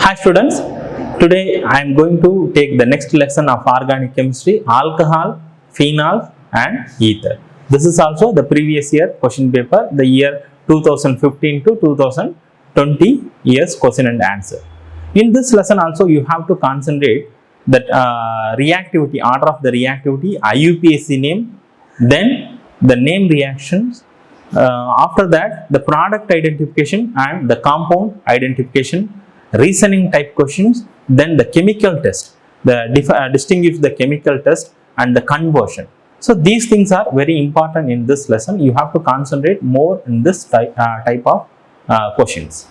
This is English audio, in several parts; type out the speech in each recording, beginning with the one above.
Hi students, today I am going to take the next lesson of organic chemistry, alcohol, phenol and ether. This is also the previous year question paper, the year 2015 to 2020 years question and answer. In this lesson also you have to concentrate that reactivity, order of the reactivity, IUPAC name, then the name reactions, after that the product identification and the compound identification, reasoning type questions, then the chemical test, distinguish the chemical test and the conversion. So these things are very important in this lesson. You have to concentrate more in this type of questions.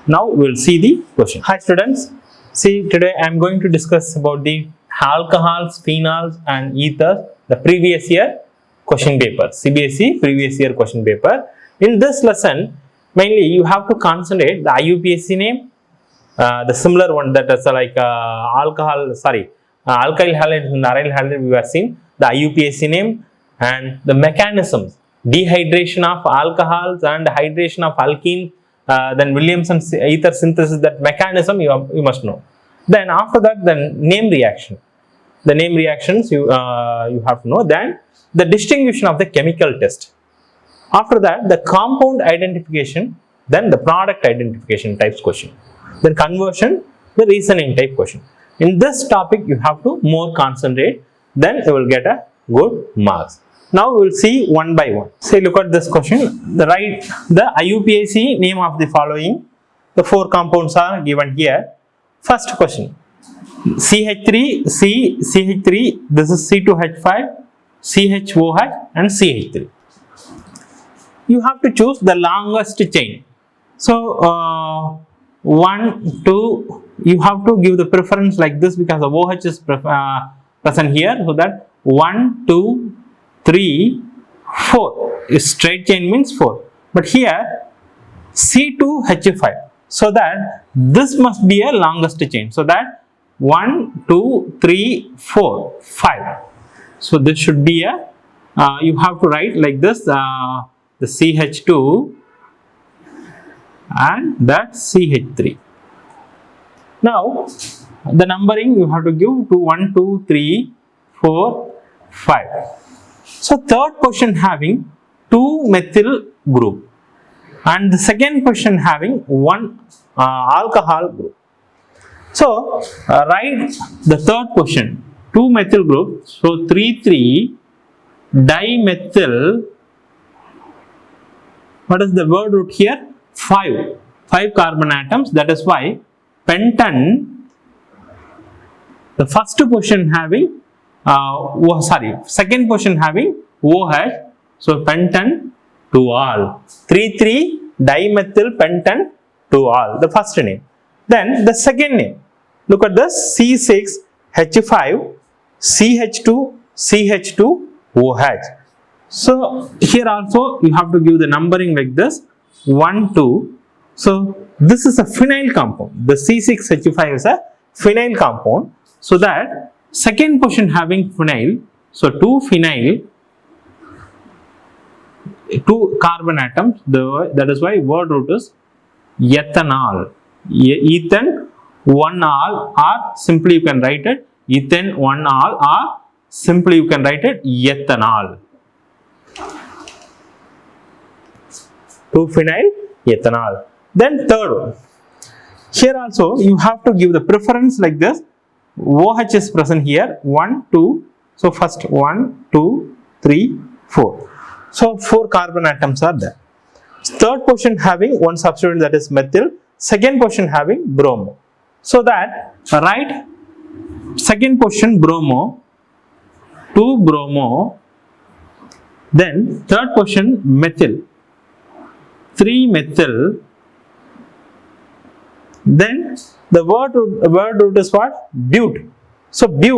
Now we will see the question. Hi students, see today I am going to discuss about the alcohols, phenols and ethers, the previous year question paper, CBSE previous year question paper. In this lesson mainly you have to concentrate the IUPAC name, the similar one that is like alkyl halides and aryl halides we have seen, the IUPAC name and the mechanisms, dehydration of alcohols and hydration of alkenes, then Williamson ether synthesis, that mechanism you must know. Then after that the name reaction, the name reactions you have to know. Then the distinguishing of the chemical test. After that the compound identification, then the product identification types question. Then conversion, the reasoning type question. In this topic you have to more concentrate, then you will get a good marks. Now we will see one by one. Say look at this question. Write the IUPAC name of the following. The four compounds are given here. First question, CH3, CH3, this is C2H5, CHOH and CH3. You have to choose the longest chain. So 1, 2, you have to give the preference like this because the OH is present here. So that 1, 2, 3, 4. Straight chain means 4. But here C2H5. So that this must be a longest chain. So that 1, 2, 3, 4, 5. So this should be a, you have to write like this, the CH2 and that CH3. Now the numbering you have to give to 1, 2, 3, 4, 5. So third question having 2 methyl group and the second question having 1 alcohol group. So write the third question, 2 methyl group. So 3,3 dimethyl, what is the word root here? 5 carbon atoms, that is why pentan, the first position having second position having OH, so pentan to all, 3,3 dimethyl pentan to all, the first name. Then the second name, look at this, C6H5 CH2 CH2 OH. So here also you have to give the numbering like this, 1, 2. So this is a phenyl compound. The C6H5 is a phenyl compound. So that second position having phenyl. So 2 phenyl, 2 carbon atoms. That is why word root is ethanol. Ethan 1 all, or simply you can write it ethane 1 all, or simply you can write it ethanol. 2 phenyl ethanol. Then third one, here also you have to give the preference like this. OH is present here, 1, 2. So first 1, 2, 3, 4. So 4 carbon atoms are there. Third position having one substituent, that is methyl. Second position having bromo. So that write second position bromo, 2 bromo. Then third position methyl, 3 methyl. Then the word root is what? But. So but,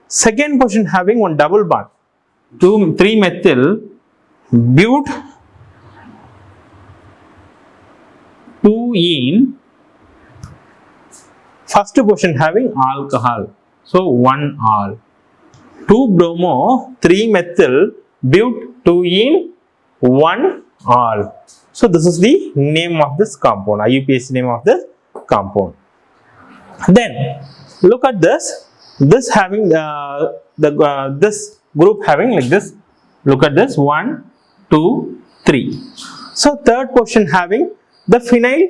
second position having one double bond, 3 methyl, but 2 ene, first position having alcohol, so 1 all, 2 bromo, 3 methyl, but 2 ene, 1 all. So this is the name of this compound, IUPAC name of this compound. Then look at this. This having this group having like this. Look at this 1, 2, 3. So third position having the phenyl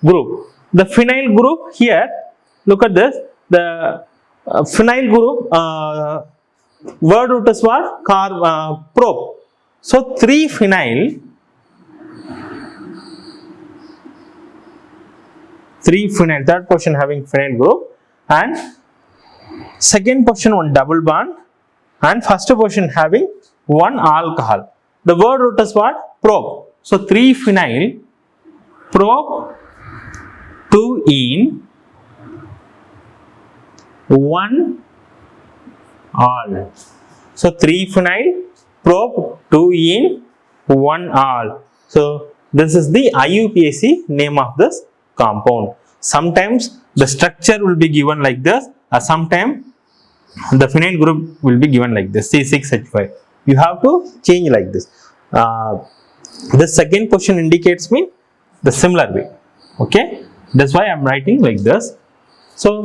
group. The phenyl group here. Look at this. The phenyl group word root is what? Prop. So 3 phenyl. 3 phenyl. Third position having phenyl group, and second position one double bond, and first position having one alcohol. The word root is what? Prop. So 3 phenyl, prop, 2 ene, 1 al. So 3 phenyl, prop, 2 ene, 1 al. So this is the IUPAC name of this compound. Sometimes the structure will be given like this, or sometimes the phenyl group will be given like this, C6H5. You have to change like this. The second position indicates me the similar way. Okay, that's why I am writing like this. So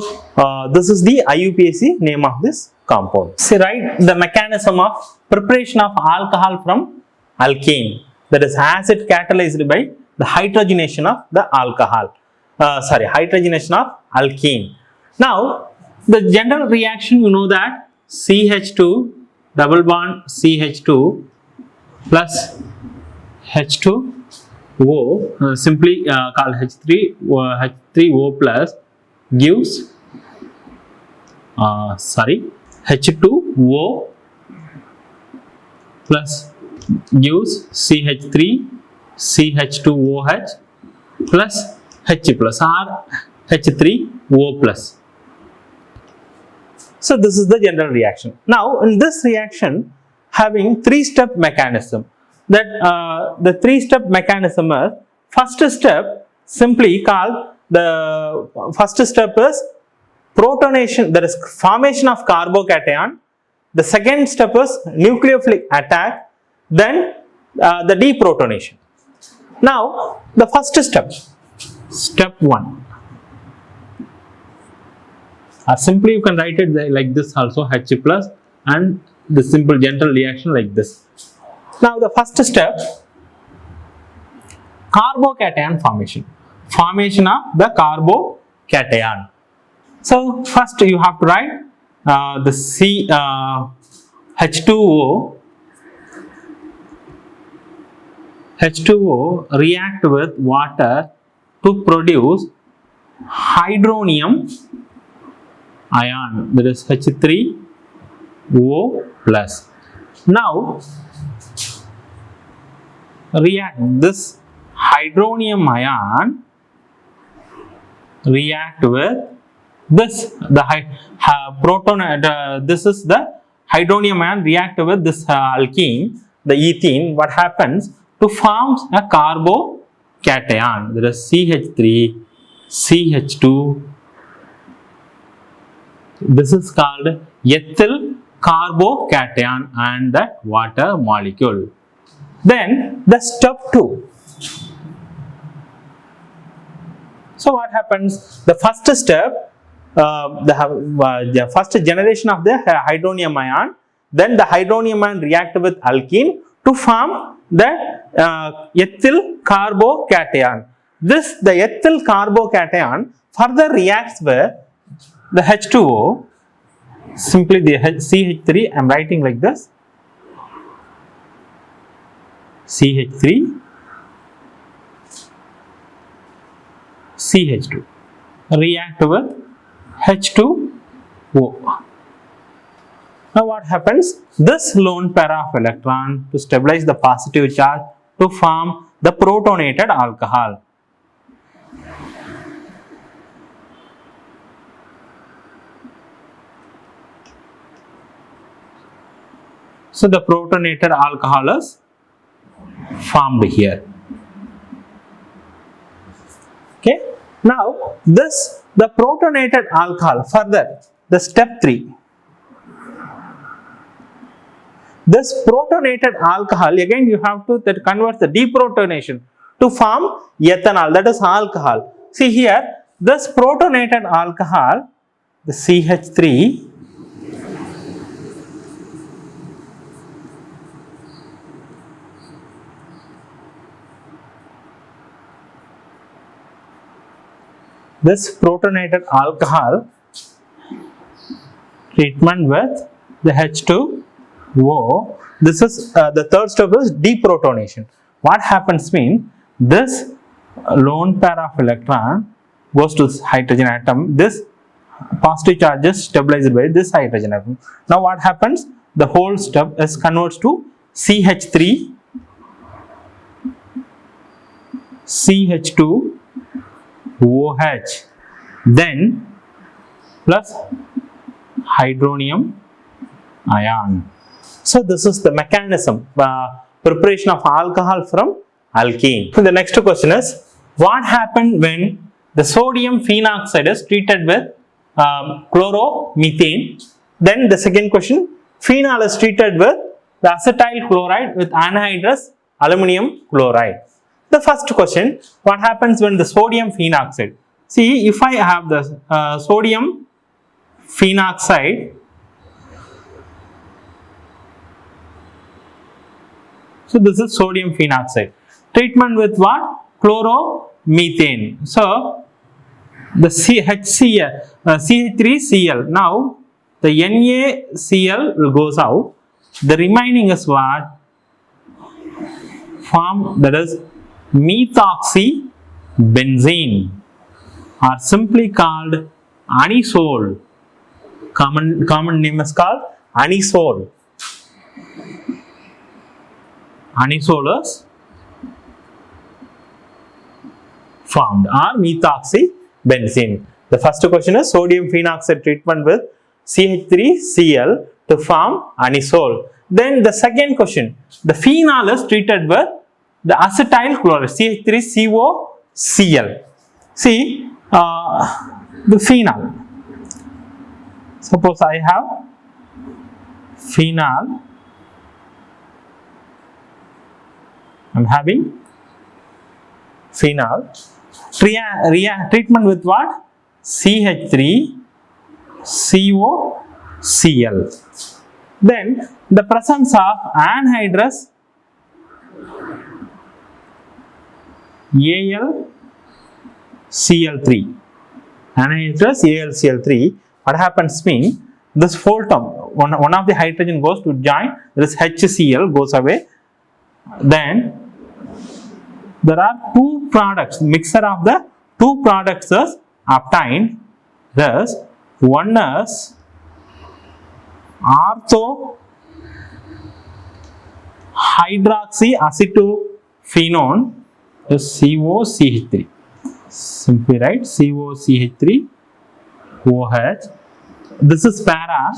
this is the IUPAC name of this compound. So write the mechanism of preparation of alcohol from alkane, that is acid catalyzed by the hydrogenation of the alcohol. Hydrogenation of alkane. Now the general reaction, you know that CH2 double bond CH2 plus H2O, simply called H3O plus, gives H2O plus gives CH3 CH2OH plus H plus or H3O plus. So this is the general reaction. Now in this reaction having 3-step mechanism, that the 3-step mechanism is, first step simply called, the first step is protonation, that is formation of carbocation. The second step is nucleophilic attack, then the deprotonation. Now the first step, step 1, simply you can write it like this also, H plus, and the simple general reaction like this. Now the first step, carbocation formation, formation of the carbocation. So first you have to write the H2O react with water to produce hydronium ion, that is H3O plus. Now react this hydronium ion react with this, the this is the hydronium ion react with this alkene, the ethene. What happens? To form a carbocation, that is CH3 CH2. This is called ethyl carbocation and that water molecule. Then the step 2. So what happens? The first step, the first generation of the hydronium ion, then the hydronium ion react with alkene to form the ethyl carbocation. The ethyl carbocation further reacts with the H2O, simply the CH3, I am writing like this, CH3 CH2 react with H2O. Now what happens? This lone pair of electron to stabilize the positive charge to form the protonated alcohol. So the protonated alcohol is formed here. Okay. Now the protonated alcohol, further the step 3. This protonated alcohol, again you have to convert the deprotonation to form ethanol, that is alcohol. See here, this protonated alcohol, the CH3, this protonated alcohol treatment with the H2O. This is the third step is deprotonation. What happens mean this lone pair of electron goes to this hydrogen atom. This positive charge is stabilized by this hydrogen atom. Now what happens? The whole step is converts to CH3, CH2, OH, then plus hydronium ion. So this is the mechanism, preparation of alcohol from alkene. So the next question is, what happened when the sodium phenoxide is treated with chloromethane? Then the second question, phenol is treated with the acetyl chloride with anhydrous aluminum chloride. The first question, what happens when the sodium phenoxide? See, if I have the sodium phenoxide, so this is sodium phenoxide. Treatment with what? Chloromethane. So the CH3Cl. Now the NaCl goes out. The remaining is what? Form, that is methoxybenzene, or simply called anisole. Common name is called anisole. Anisole is formed, or methoxybenzene. The first question is sodium phenoxide treatment with CH3Cl to form anisole. Then the second question, the phenol is treated with the acetyl chloride, CH3COCl. See, the phenol. Suppose I have phenol. I am having phenol. Treatment with what? CH3COCl. Then the presence of anhydrous AlCl3. Anhydrous AlCl3. What happens mean this whole term, one of the hydrogen goes to join, this HCl goes away. Then there are two products, mixture of the two products is obtained. Thus, one is ortho hydroxyacetophenone is COCH3. Simply write COCH3 OH. This is para,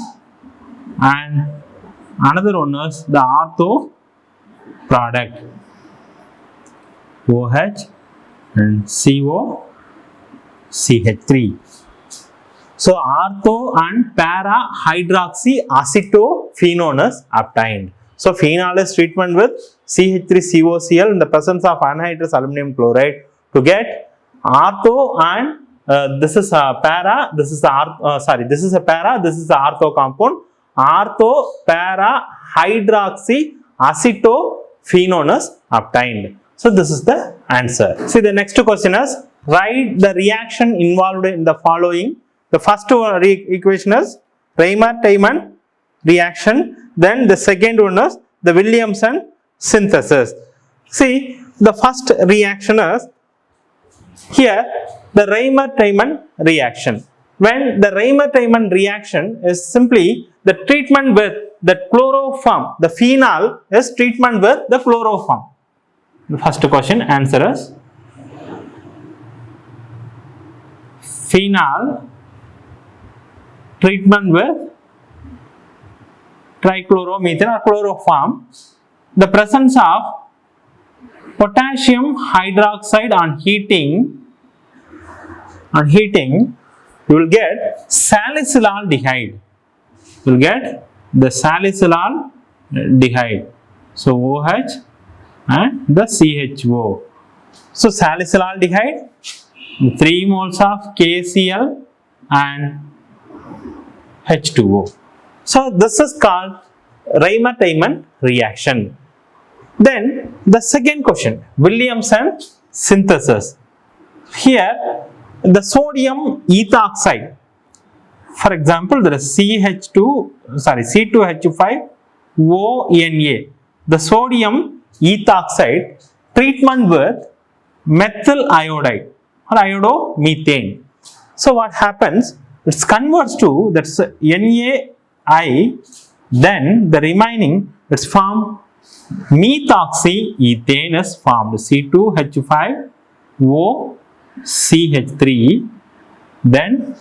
and another one is the ortho product OH and COCH3. So ortho and para hydroxyacetophenone is obtained. So phenol is treatment with CH3COCl in the presence of anhydrous aluminum chloride to get ortho, and this is a para, this is the this is a para, this is the ortho compound. Ortho para hydroxyacetophenone is obtained. So this is the answer. See, the next question is, write the reaction involved in the following. The first equation is Raymer-Tiemann reaction. Then the second one is the Williamson synthesis. See, the first reaction is here the Raymer-Tiemann reaction. When the Raymer-Tiemann reaction is simply the treatment with the chloroform, the phenol is treatment with the chloroform. The first question answer is phenol treatment with trichloromethane or chloroform. The presence of potassium hydroxide on heating, you will get salicylaldehyde. You will get the salicylaldehyde. So OH and the CHO. So salicylaldehyde 3 moles of KCl and H2O. So this is called Riemann-Tiemann reaction. Then the second question, Williamson synthesis. Here the sodium ethoxide, for example there is C2H5ONA, the sodium ethoxide treatment with methyl iodide or iodomethane. So what happens, it converts to that's NaI, then the remaining it's formed methoxyethane is formed, C2H5OCH3, then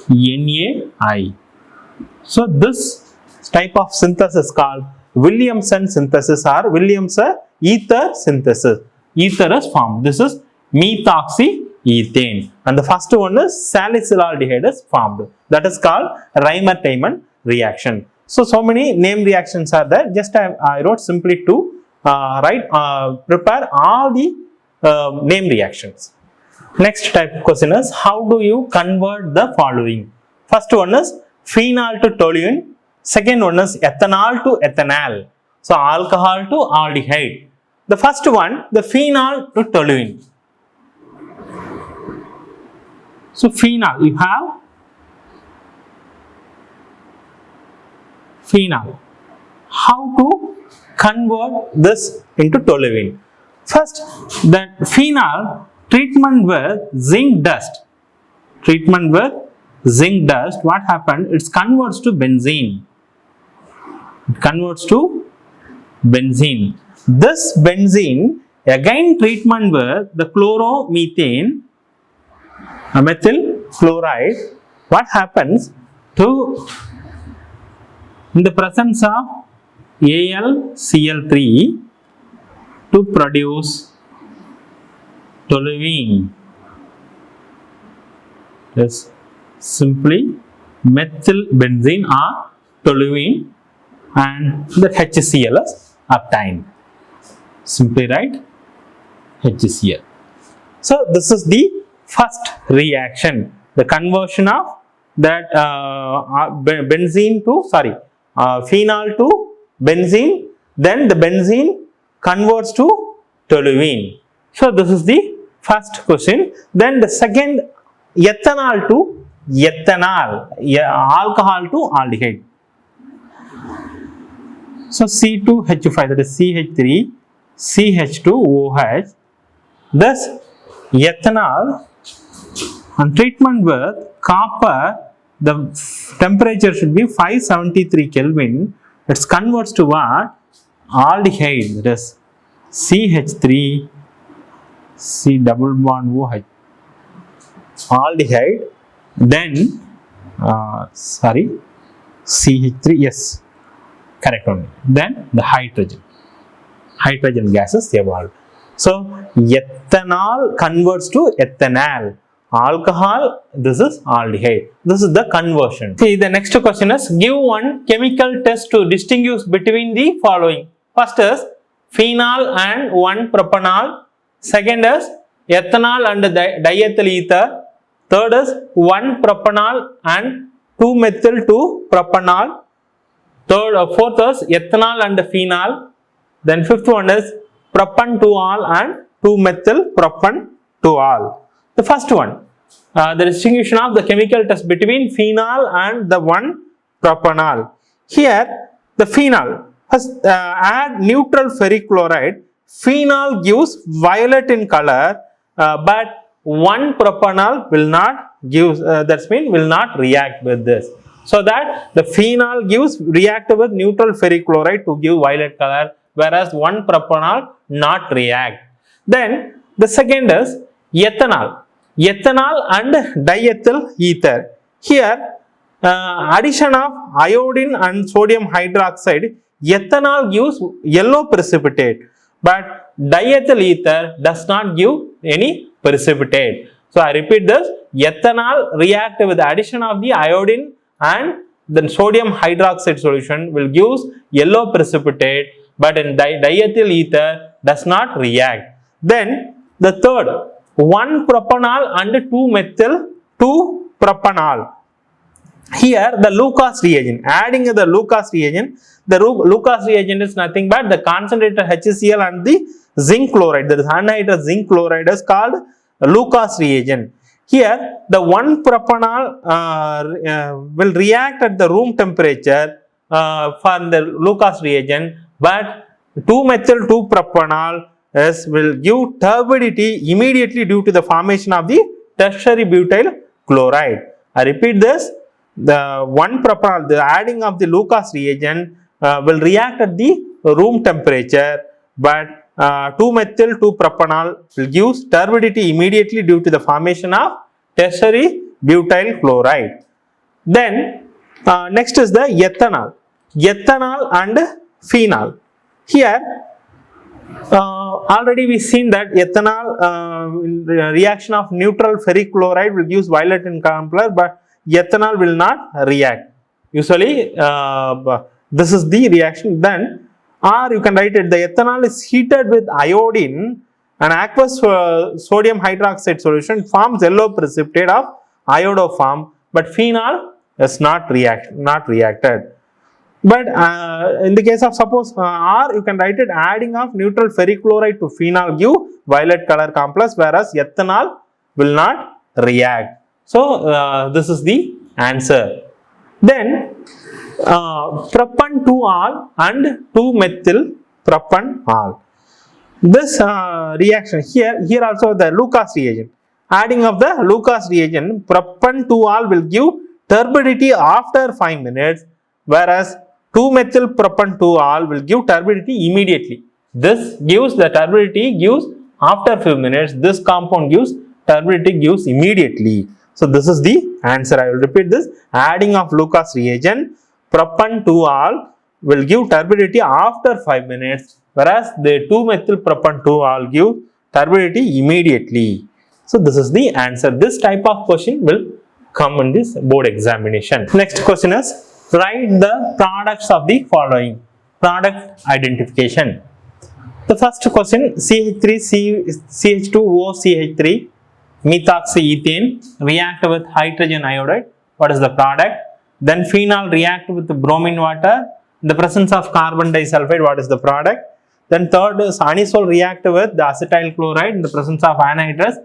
NaI. So this type of synthesis is called Williamson synthesis or Williamson ether synthesis. Ether is formed. This is methoxyethane, and the first one is salicylaldehyde is formed. That is called Riemann-Tiemann reaction. So many name reactions are there. Just I wrote simply to prepare all the name reactions. Next type of question is, how do you convert the following? First one is phenol to toluene. Second one is ethanol to ethanal. So alcohol to aldehyde. The first one, the phenol to toluene. So phenol, you have phenol. How to convert this into toluene? First, that phenol treatment with zinc dust. Treatment with zinc dust, what happened? It converts to benzene. It converts to benzene. This benzene again treatment with the chloromethane, methyl chloride. What happens to, in the presence of AlCl3 to produce toluene? Is simply methyl benzene or toluene, and the HCl is obtained. Simply write HCl. So this is the first reaction, the conversion of that benzene to phenol to benzene, then the benzene converts to toluene. So this is the first question. Then the second, ethanol to ethanol, alcohol to aldehyde. So C2H5, that is CH3, CH2OH. Thus ethanol on treatment with copper, the temperature should be 573 Kelvin. It converts to what? Aldehyde, that is CH3, C double bond OH, aldehyde, then CH3, yes, correct only. Then the hydrogen gases evolved. So ethanol converts to ethanol. Alcohol, this is aldehyde. This is the conversion. See, the next question is, give one chemical test to distinguish between the following. First is phenol and 1-propanol. Second is ethanol and diethyl ether. Third is 1-propanol and 2-methyl-2-propanol. Fourth is ethanol and phenol. Then fifth one is propan-2-ol and 2-methyl-propan-2-ol. The first one, the distinction of the chemical test between phenol and the 1-propanol. Here, the phenol has add neutral ferric chloride. Phenol gives violet in color, but 1-propanol will not give. That means will not react with this. So that the phenol gives react with neutral ferric chloride to give violet color, whereas 1-propanol not react. Then the second is ethanol. Ethanol and diethyl ether. Here, addition of iodine and sodium hydroxide, ethanol gives yellow precipitate, but diethyl ether does not give any precipitate. So I repeat this: ethanol react with the addition of the iodine and then sodium hydroxide solution will give yellow precipitate, but in diethyl ether does not react. Then the third, 1 propanol and 2 methyl 2 propanol. Here the Lucas reagent, adding the Lucas reagent, the Lucas reagent is nothing but the concentrated HCl and the zinc chloride, that is anhydrous zinc chloride is called Lucas reagent. Here the 1 propanol will react at the room temperature for the Lucas reagent, but 2 methyl 2 propanol will give turbidity immediately due to the formation of the tertiary butyl chloride. I repeat this, the 1 propanol, the adding of the Lucas reagent will react at the room temperature, but 2 methyl 2 propanol will give turbidity immediately due to the formation of tertiary butyl chloride. Then next is the ethanol and phenol. Here already we seen that ethanol reaction of neutral ferric chloride will give violet in color, but ethanol will not react. Usually this is the reaction. Then, or you can write it, the ethanol is heated with iodine and aqueous sodium hydroxide solution forms yellow precipitate of iodoform, but phenol is not reacted. But in the case of suppose or you can write it, adding of neutral ferric chloride to phenol give violet color complex, whereas ethanol will not react. So this is the answer. Then propan 2-ol and 2-methyl propanol. This reaction here also the Lucas reagent. Adding of the Lucas reagent, propan 2-ol will give turbidity after 5 minutes, whereas 2-methyl propan 2-ol will give turbidity immediately. This gives the turbidity gives after few minutes. This compound gives turbidity gives immediately. So this is the answer. I will repeat this. Adding of Lucas reagent, propan 2-ol will give turbidity after 5 minutes, whereas the 2-methyl propan 2-ol give turbidity immediately. So this is the answer. This type of question will come in this board examination. Next question is, write the products of the following. Product identification. The first question, CH3CH2OCH3 methoxyethane react with hydrogen iodide. What is the product? Then phenol react with the bromine water in the presence of carbon disulfide. What is the product? Then third is anisole react with the acetyl chloride in the presence of anhydrous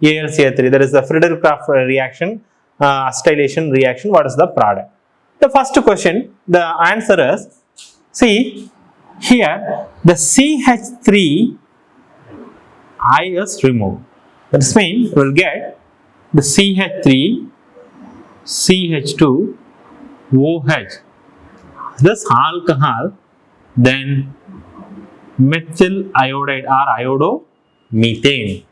AlCl3. That is the Friedel-Crafts reaction, acetylation reaction. What is the product? The first question, the answer is, see here the CH3 I is removed. That means we will get the CH3 CH2 OH, this alcohol, then methyl iodide or iodomethane.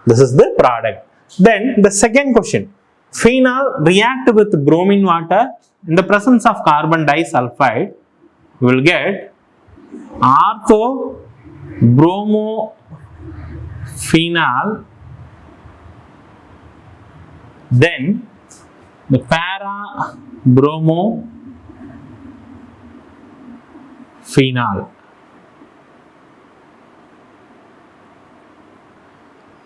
This is the product. Then the second question, phenol react with bromine water in the presence of carbon disulfide. We will get ortho-bromophenol, then the para-bromophenol.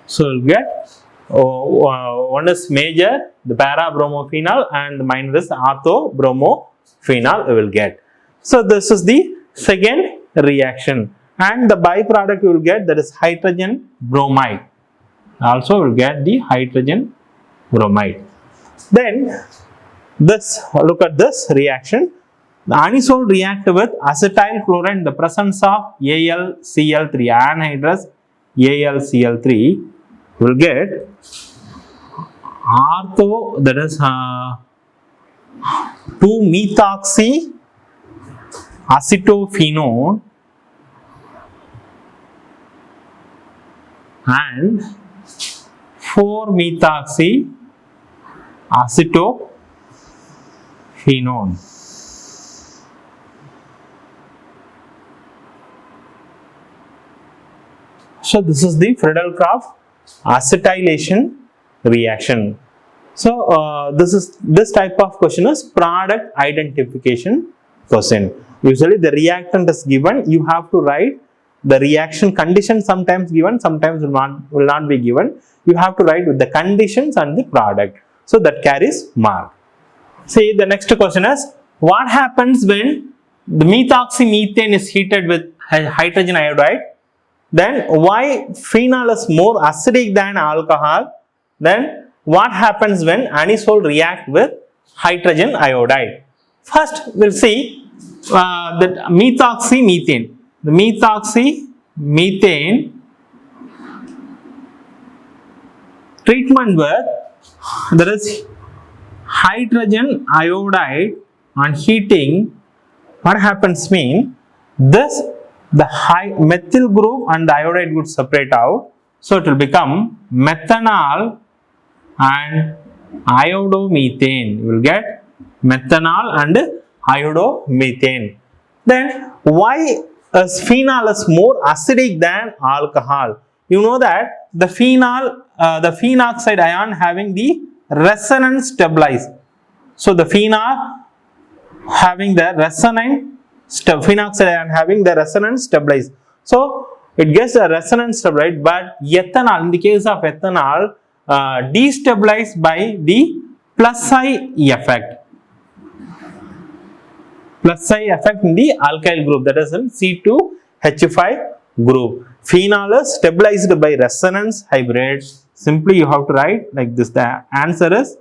So we'll get one is major, the para-bromophenol, and the minor is ortho-bromophenol we will get. So this is the second reaction, and the byproduct you will get, that is hydrogen bromide. Also we will get the hydrogen bromide. Then this, look at this reaction. The anisole react with acetyl chloride in the presence of AlCl3, anhydrous AlCl3. Will get ortho, that is 2-methoxy acetophenone and 4-methoxy acetophenone. So this is the Friedel-Crafts acetylation reaction. So this type of question is product identification question. Usually the reactant is given, you have to write the reaction condition sometimes given, sometimes will not be given. You have to write with the conditions and the product. So that carries mark. See, the next question is, what happens when the methoxymethane is heated with hydrogen iodide? Then why phenol is more acidic than alcohol? Then what happens when anisole react with hydrogen iodide? First, we'll see that methoxymethane. The methoxymethane treatment with, there is hydrogen iodide on heating. What happens mean, this the methyl group and the iodide would separate out, so it will become methanol and iodomethane. You will get methanol and iodomethane. Then why phenol is more acidic than alcohol? You know that the phenol, the phenoxide ion having the resonance stabilize. So the phenol having the phenoxide ion having the resonance stabilize. So it gets a resonance stabilized, but ethanol, in the case of ethanol, destabilized by the plus I effect. Plus I effect in the alkyl group, that is in C2H5 group. Phenol is stabilized by resonance hybrid. Simply you have to write like this. The answer is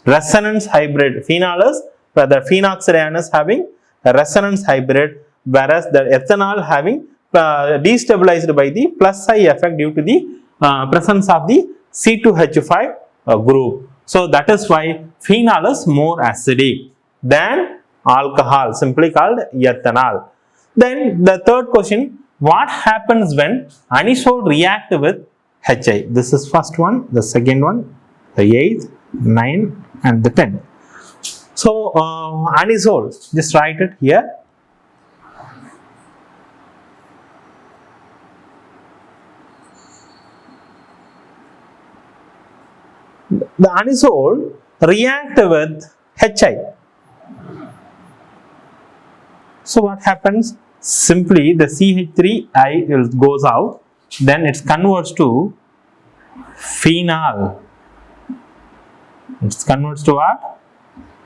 resonance hybrid. Phenol is, where the phenoxide ion is having a resonance hybrid, whereas the ethanol having destabilized by the plus I effect due to the presence of the C2H5 group. So that is why phenol is more acidic than alcohol, simply called ethanol. Then the third question, what happens when anisole react with HI? This is first one, the second one, the 8th, 9th and the 10th. So anisole, just write it here. The anisole react with HI. So what happens? Simply the CH3I goes out, then it converts to phenol. It converts to what?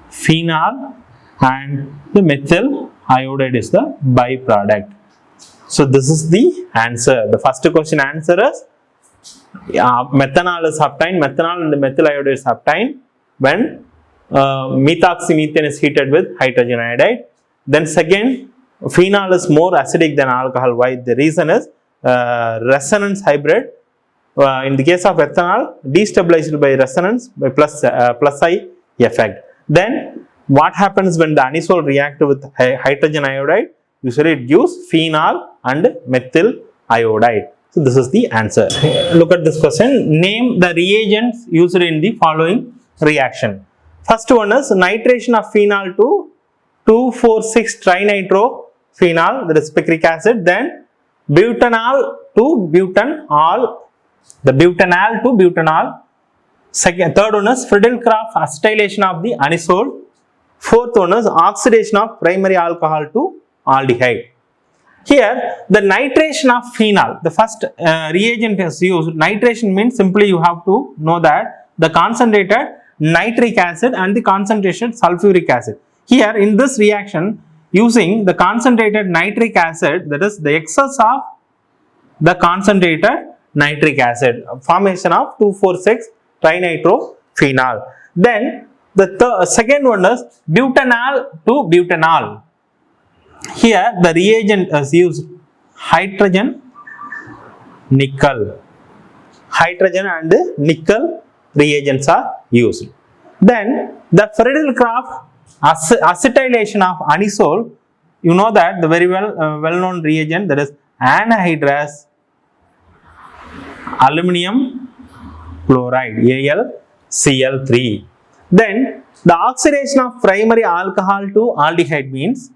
Phenol, and the methyl iodide is the byproduct. So this is the answer. The first question answer is methanol is obtained, methanol and the methyl iodide is obtained when methoxymethane is heated with hydrogen iodide. Then second, phenol is more acidic than alcohol. Why? The reason is resonance hybrid. In the case of ethanol, destabilized by resonance by plus I effect. Then what happens when the anisole react with hydrogen iodide? Usually it gives phenol and methyl iodide. So this is the answer. Look at this question. Name the reagents used in the following reaction. First one is nitration of phenol to 2,4,6-trinitrophenol, that is picric acid. Then butanol to butanol, the butanol to butanol. Third one is Friedel-Crafts acetylation of the anisole. Fourth one is oxidation of primary alcohol to aldehyde. Here the nitration of phenol, the first reagent is used. Nitration means simply you have to know that the concentrated nitric acid and the concentrated sulfuric acid. Here in this reaction, using the concentrated nitric acid, that is the excess of the concentrated nitric acid, formation of 2,4,6-trinitrophenol. Then the second one is butanol to butanol. Here the reagent is used hydrogen, nickel. Hydrogen and nickel reagents are used. Then the Friedel-Crafts acetylation of anisole, you know that the very well-known reagent, that is anhydrous aluminum chloride, AlCl3. Then the oxidation of primary alcohol to aldehyde means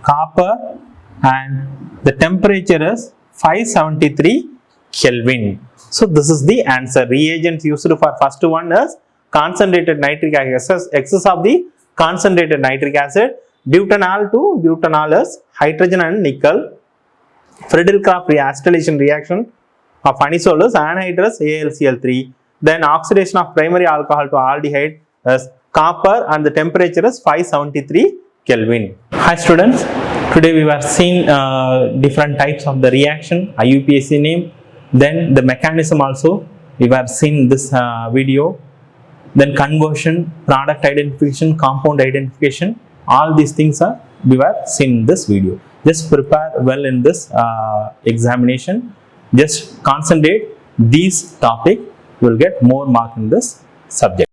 copper, and the temperature is 573 Kelvin. So this is the answer. Reagents used for first one is concentrated nitric acid, excess of the concentrated nitric acid. butanol to butanol is hydrogen and nickel. Friedel-Crafts acetylation reaction of anisole is anhydrous AlCl3. Then oxidation of primary alcohol to aldehyde is copper and the temperature is 573 Kelvin. Hi students, today we were seeing different types of the reaction, IUPAC name, then the mechanism also we were seeing this video, then conversion, product identification, compound identification, all these things are we were seeing in this video. Just prepare well in this examination, just concentrate these topic, you will get more mark in this subject.